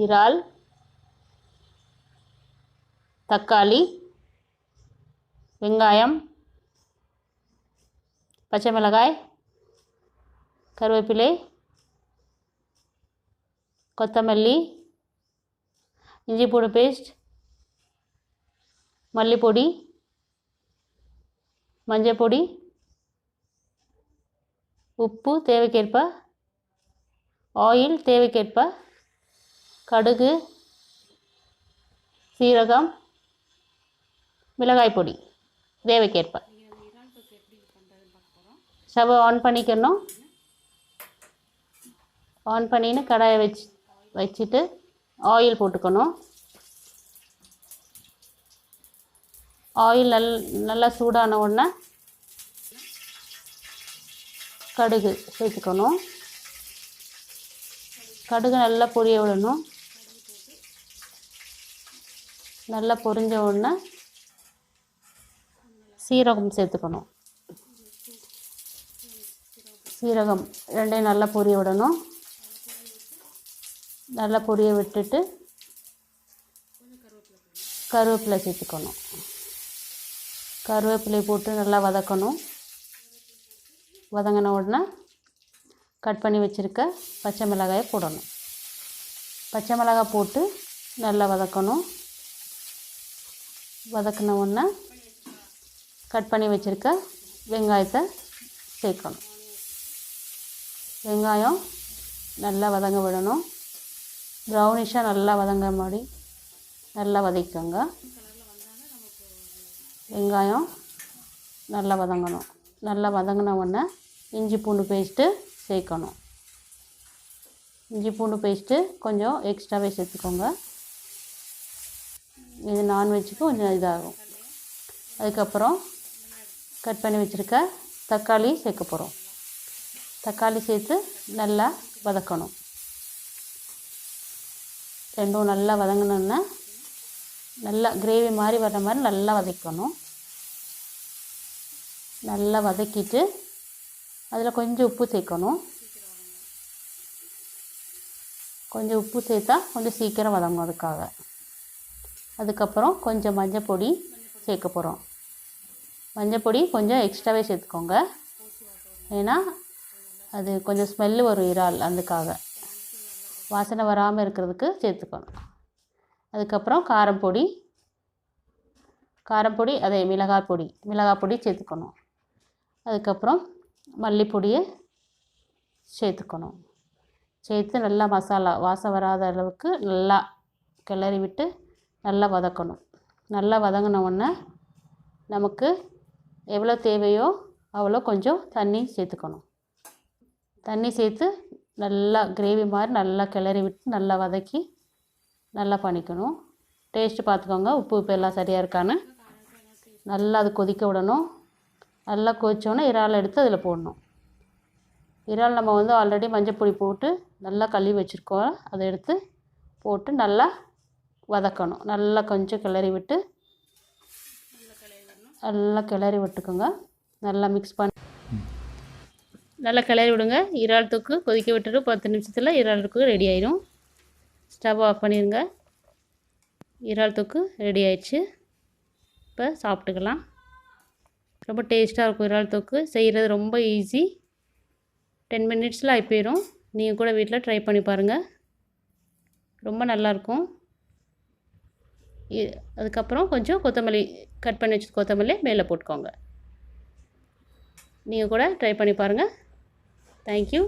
இறால், தக்காளி, வெங்காயம், பச்சை மிளகாய், கருவேப்பிலை, கொத்தமல்லி, இஞ்சி பூண்டு பேஸ்ட், மல்லிப்பொடி, மஞ்சள் பொடி, உப்பு தேவைக்கேற்ப, ஆயில் தேவைக்கேற்ப, கடுகு, சீரகம், மிளகாய் பொடி தேவைக்கேற்ப. ஸ்டவ் ஆன் பண்ணிக்கணும். ஆன் பண்ணின்னு கடாயை வச்சுட்டு ஆயில் போட்டுக்கணும். ஆயில் நல்லா சூடான உடனே கடுகு சேர்த்துக்கணும். கடுகு நல்லா பொரிய விடணும். நல்லா பொரிஞ்ச உடனே சீரகம் சேர்த்துக்கணும். சீரகம் ரெண்டையும் நல்லா பொரிய விடணும். நல்லா பொரிய விட்டுட்டு கருவேப்பிலை சேர்த்துக்கணும். கருவேப்பிலை போட்டு நல்லா வதக்கணும். வதங்கின உடனே கட் பண்ணி வச்சுருக்க பச்சை மிளகாயை போடணும். பச்சை மிளகாய் போட்டு நல்லா வதக்கணும். வதக்கின உடனே கட் பண்ணி வச்சுருக்க வெங்காயத்தை சேர்க்கணும். வெங்காயம் நல்லா வதங்க விடணும். ப்ரௌனிஷாக நல்லா வதங்க மாதிரி நல்லா வதக்கிக்கோங்க. வெங்காயம் நல்லா வதங்கணும். நல்லா வதங்கின உடனே இஞ்சி பூண்டு பேஸ்ட்டு சேர்க்கணும். இஞ்சி பூண்டு பேஸ்ட்டு கொஞ்சம் எக்ஸ்ட்ராவே சேர்த்துக்கோங்க. இது நான்வெஜ்ஜுக்கு கொஞ்சம் இதாகும். அதுக்கப்புறம் கட் பண்ணி வச்சுருக்க தக்காளி சேர்க்க போகிறோம். தக்காளி சேர்த்து நல்லா வதக்கணும். ரெண்டும் நல்லா வதங்கினோன்னா நல்லா கிரேவி மாதிரி வர்ற மாதிரி நல்லா வதக்கணும். நல்லா வதக்கிட்டு அதில் கொஞ்சம் உப்பு சேர்க்கணும். கொஞ்சம் உப்பு சேர்த்தா கொஞ்சம் சீக்கிரம் வதங்கும் அதுக்காக. அதுக்கப்புறம் கொஞ்சம் மஞ்சள் பொடி சேர்க்க போகிறோம். மஞ்சள் பொடி கொஞ்சம் எக்ஸ்ட்ராவே சேர்த்துக்கோங்க. ஏன்னா அது கொஞ்சம் ஸ்மெல்லு வரும் இறால், அதுக்காக வாசனை வராமல் இருக்கிறதுக்கு சேர்த்துக்கணும். அதுக்கப்புறம் காரப்பொடி அதே மிளகாய் பொடி சேர்த்துக்கணும். அதுக்கப்புறம் மல்லிப்பொடியை சேர்த்துக்கணும். சேர்த்து நல்லா மசாலா வாசம் வராத அளவுக்கு நல்லா கிளறி விட்டு நல்லா வதக்கணும். நல்லா வதங்கின உடனே நமக்கு எவ்வளோ தேவையோ அவ்வளோ கொஞ்சம் தண்ணி சேர்த்துக்கணும். தண்ணி சேர்த்து நல்லா கிரேவி மாதிரி நல்லா கிளறி விட்டு நல்லா வதக்கி நல்லா பண்ணிக்கணும். டேஸ்ட்டு பார்த்துக்கோங்க, உப்பு எல்லாம் சரியாக இருக்கான்னு. நல்லா அது கொதிக்க விடணும். நல்லா கொதிச்சோன்னே இறால் எடுத்து அதில் போடணும். இறால் நம்ம ஆல்ரெடி மஞ்சள் பொடி போட்டு நல்லா கழுவி வச்சுருக்கோம். அதை எடுத்து போட்டு நல்லா வதக்கணும். நல்லா கொஞ்சம் கிளறி விட்டு நல்லா கிளறி விட்டுக்கோங்க. நல்லா மிக்ஸ் பண்ணி நல்லா கிளறி விடுங்க. இறால் தொக்கு கொதிக்க விட்டுட்டு 10 நிமிஷத்தில் இறால் தொக்கு ரெடி ஆயிடும். ஸ்டவ் ஆஃப் பண்ணிடுங்க. இறால் தொக்கு ரெடி ஆயிடுச்சு. இப்போ சாப்பிட்டுக்கலாம். ரொம்ப டேஸ்ட்டாக இருக்கும் இறால் தொக்கு. செய்கிறது ரொம்ப ஈஸி. 10 மினிட்ஸில் ஆகி போயிடும். நீங்கள் கூட வீட்டில் ட்ரை பண்ணி பாருங்கள். ரொம்ப நல்லாயிருக்கும். அதுக்கப்புறம் கொஞ்சம் கொத்தமல்லி கட் பண்ணி வச்சு கொத்தமல்லி மேலே போட்டுக்கோங்க. நீங்கள் கூட ட்ரை பண்ணி பாருங்கள். தேங்க்யூ.